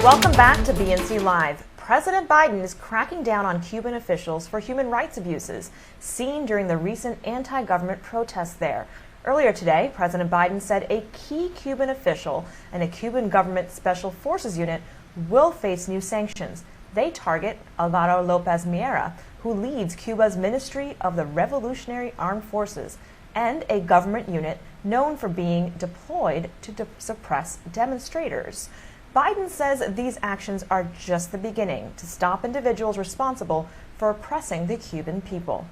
Welcome back to BNC Live. President Biden is cracking down on Cuban officials for human rights abuses seen during the recent anti-government protests there. Earlier today, President Biden said a key Cuban official and a Cuban government special forces unit will face new sanctions. They target Alvaro Lopez Miera, who leads Cuba's Ministry of the Revolutionary Armed Forces, and a government unit known for being deployed to suppress demonstrators. Biden says these actions are just the beginning to stop individuals responsible for oppressing the Cuban people.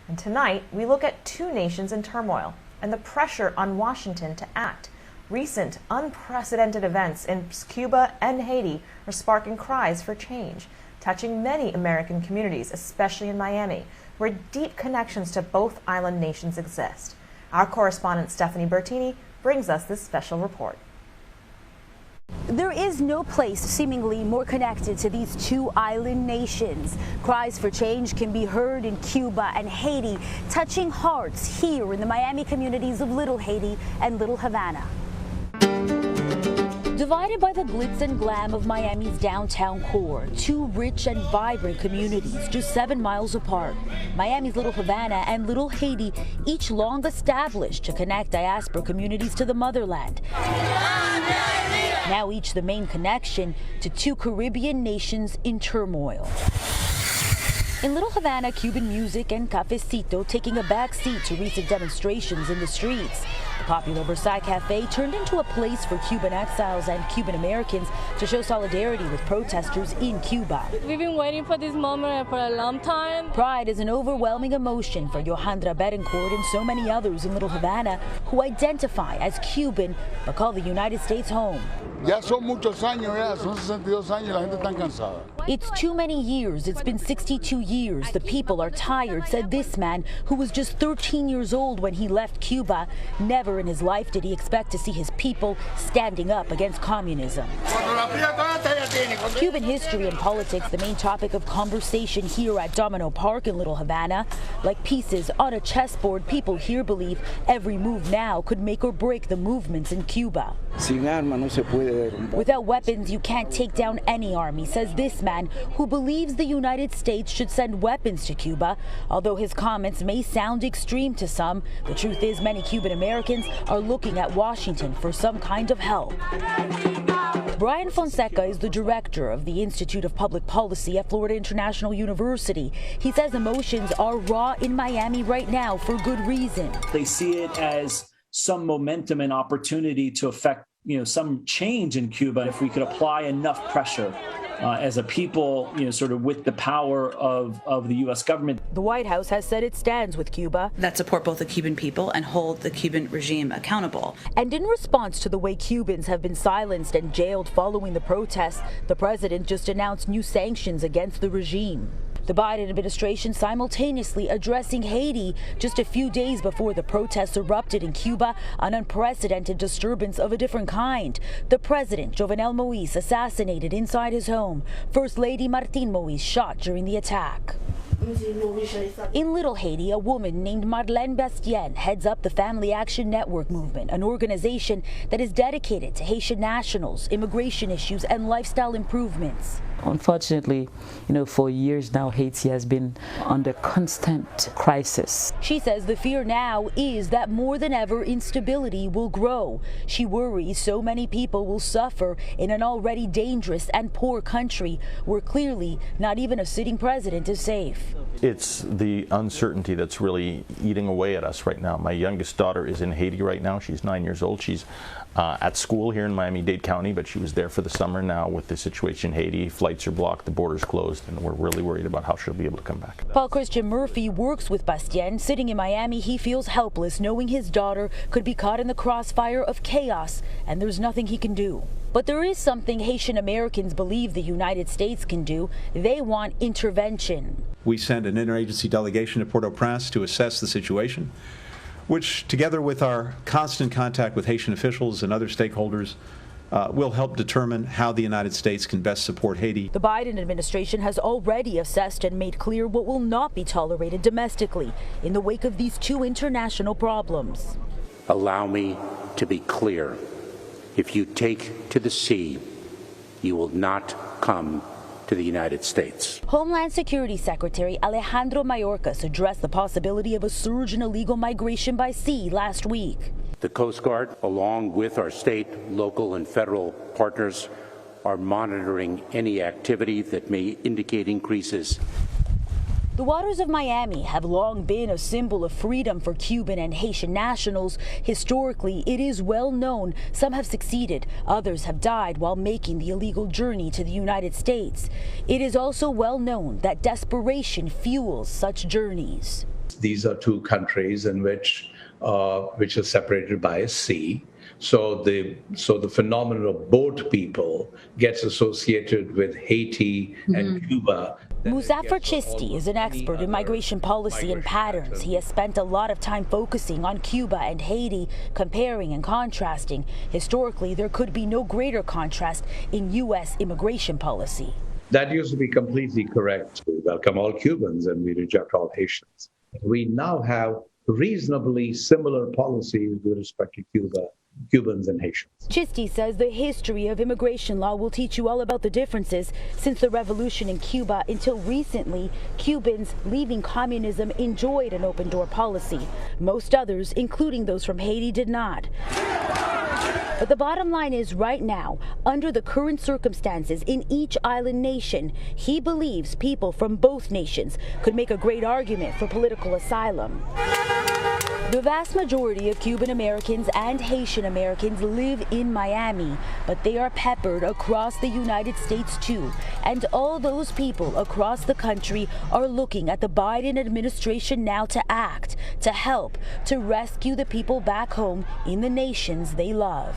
And tonight, we look at two nations in turmoil and the pressure on Washington to act. Recent unprecedented events in Cuba and Haiti are sparking cries for change, touching many American communities, especially in Miami, where deep connections to both island nations exist. Our correspondent Stephanie Bertini brings us this special report. There is no place seemingly more connected to these two island nations. Cries for change can be heard in Cuba and Haiti, touching hearts here in the Miami communities of Little Haiti and Little Havana. Divided by the glitz and glam of Miami's downtown core, two rich and vibrant communities just 7 miles apart, Miami's Little Havana and Little Haiti, each long established to connect diaspora communities to the motherland. Now each the main connection to two Caribbean nations in turmoil. In Little Havana, Cuban music and cafecito taking a back seat to recent demonstrations in the streets. The popular Versailles Cafe turned into a place for Cuban exiles and Cuban Americans to show solidarity with protesters in Cuba. We've been waiting for this moment for a long time. Pride is an overwhelming emotion for Johandra Betancourt and so many others in Little Havana who identify as Cuban but call the United States home. Ya son muchos años, ya son 62 años y la gente está cansada. It's too many years. It's been 62 years. The people are tired, said this man who was just 13 years old when he left Cuba. Never in his life did he expect to see his people standing up against communism. Cuban history and politics, the main topic of conversation here at Domino Park in Little Havana. Like pieces on a chessboard, people here believe every move now could make or break the movements in Cuba. Without weapons, you can't take down any army, says this man who believes the United States should send weapons to Cuba. Although his comments may sound extreme to some, the truth is many Cuban Americans are looking at Washington for some kind of help. Brian Fonseca is the director of the Institute of Public Policy at Florida International University. He says emotions are raw in Miami right now for good reason. They see it as some momentum and opportunity to affect, some change in Cuba if we could apply enough pressure as a people, sort of with the power of the U.S. government. The White House has said it stands with Cuba. That support both the Cuban people and hold the Cuban regime accountable. And in response to the way Cubans have been silenced and jailed following the protests, the president just announced new sanctions against the regime. The Biden administration simultaneously addressing Haiti just a few days before the protests erupted in Cuba, an unprecedented disturbance of a different kind. The president, Jovenel Moïse, assassinated inside his home. First Lady Martine Moïse shot during the attack. In Little Haiti, a woman named Marlene Bastien heads up the Family Action Network movement, an organization that is dedicated to Haitian nationals, immigration issues, and lifestyle improvements. Unfortunately, for years now, Haiti has been under constant crisis. She says the fear now is that more than ever, instability will grow. She worries so many people will suffer in an already dangerous and poor country where clearly not even a sitting president is safe. It's the uncertainty that's really eating away at us right now. My youngest daughter is in Haiti right now. She's 9 years old. She's at school here in Miami-Dade County, but she was there for the summer. Now with the situation in Haiti, flights are blocked, the border's closed, and we're really worried about how she'll be able to come back. Paul Christian Murphy works with Bastien. Sitting in Miami, he feels helpless knowing his daughter could be caught in the crossfire of chaos, and there's nothing he can do. But there is something Haitian Americans believe the United States can do. They want intervention. We sent an interagency delegation to Port-au-Prince to assess the situation, which, together with our constant contact with Haitian officials and other stakeholders, will help determine how the United States can best support Haiti. The Biden administration has already assessed and made clear what will not be tolerated domestically in the wake of these two international problems. Allow me to be clear. If you take to the sea you will not come to the United States. Homeland Security Secretary Alejandro Mayorkas addressed the possibility of a surge in illegal migration by sea last week. The Coast Guard, along with our state, local, and federal partners, are monitoring any activity that may indicate increases. The waters of Miami have long been a symbol of freedom for Cuban and Haitian nationals. Historically, it is well known some have succeeded, others have died while making the illegal journey to the United States. It is also well known that desperation fuels such journeys. These are two countries in which are separated by a sea. So the phenomenon of boat people gets associated with Haiti and Cuba. Muzaffar Chisti is an expert in migration policy and patterns. He has spent a lot of time focusing on Cuba and Haiti, comparing and contrasting. Historically, there could be no greater contrast in U.S. immigration policy. That used to be completely correct. We welcome all Cubans and we reject all Haitians. We now have reasonably similar policies with respect to Cubans and Haitians. Chisti says the history of immigration law will teach you all about the differences. Since the revolution in Cuba until recently, Cubans leaving communism enjoyed an open-door policy. Most others, including those from Haiti, did not. But the bottom line is right now, under the current circumstances in each island nation, he believes people from both nations could make a great argument for political asylum. The vast majority of Cuban Americans and Haitian Americans live in Miami, but they are peppered across the United States too. And all those people across the country are looking at the Biden administration now to act, to help, to rescue the people back home in the nations they love.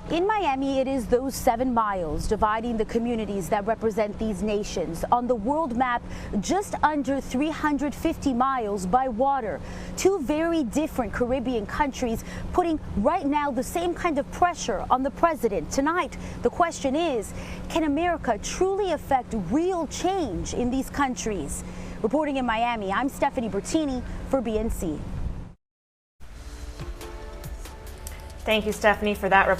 In Miami, it is those 7 miles dividing the communities that represent these nations. On the world map, just under 350 miles by water. 2 very different Caribbean countries putting right now the same kind of pressure on the president. Tonight, the question is, can America truly affect real change in these countries? Reporting in Miami, I'm Stephanie Bertini for BNC. Thank you, Stephanie, for that report.